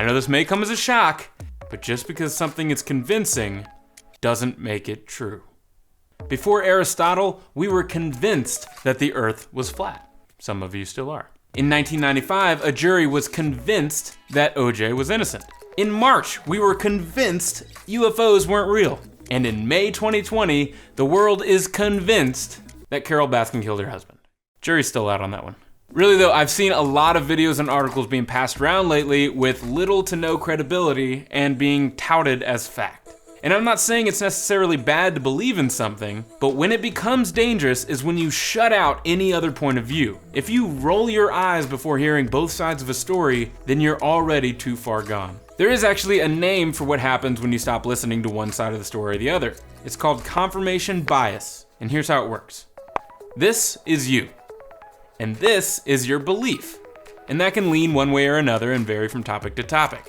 I know this may come as a shock, but just because something is convincing doesn't make it true. Before Aristotle, we were convinced that the Earth was flat. Some of you still are. In 1995, a jury was convinced that OJ was innocent. In March, we were convinced UFOs weren't real. And in May 2020, the world is convinced that Carol Baskin killed her husband. Jury's still out on that one. Really though, I've seen a lot of videos and articles being passed around lately with little to no credibility and being touted as fact. And I'm not saying it's necessarily bad to believe in something, but when it becomes dangerous is when you shut out any other point of view. If you roll your eyes before hearing both sides of a story, then you're already too far gone. There is actually a name for what happens when you stop listening to one side of the story or the other. It's called confirmation bias, and here's how it works. This is you, and this is your belief, and that can lean one way or another and vary from topic to topic.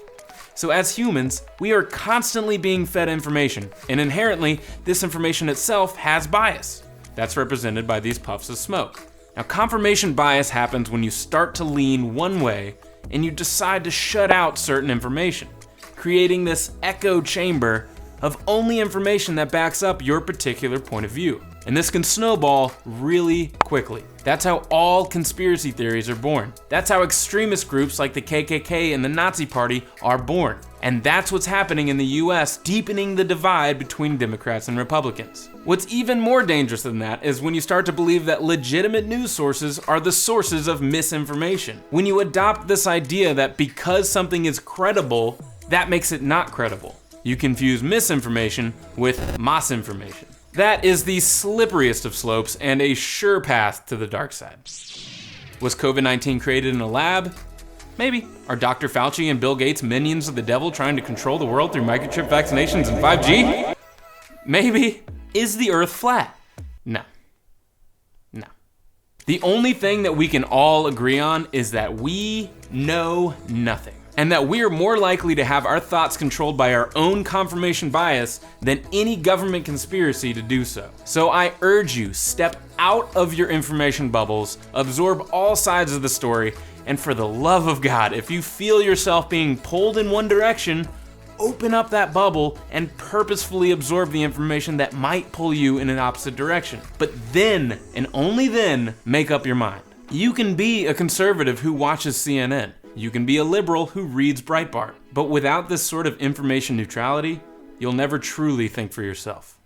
So as humans, we are constantly being fed information, and inherently, this information itself has bias. That's represented by these puffs of smoke. Now, confirmation bias happens when you start to lean one way and you decide to shut out certain information, creating this echo chamber of only information that backs up your particular point of view. And this can snowball really quickly. That's how all conspiracy theories are born. That's how extremist groups like the KKK and the Nazi Party are born. And that's what's happening in the US, deepening the divide between Democrats and Republicans. What's even more dangerous than that is when you start to believe that legitimate news sources are the sources of misinformation. When you adopt this idea that because something is credible, that makes it not credible. You confuse misinformation with mass-information. That is the slipperiest of slopes and a sure path to the dark side. Was COVID-19 created in a lab? Maybe. Are Dr. Fauci and Bill Gates minions of the devil trying to control the world through microchip vaccinations and 5G? Maybe. Is the Earth flat? No. No. The only thing that we can all agree on is that we know nothing. And that we are more likely to have our thoughts controlled by our own confirmation bias than any government conspiracy to do so. So I urge you, step out of your information bubbles, absorb all sides of the story, and for the love of God, if you feel yourself being pulled in one direction, open up that bubble and purposefully absorb the information that might pull you in an opposite direction. But then, and only then, make up your mind. You can be a conservative who watches CNN. You can be a liberal who reads Breitbart. But without this sort of information neutrality, you'll never truly think for yourself.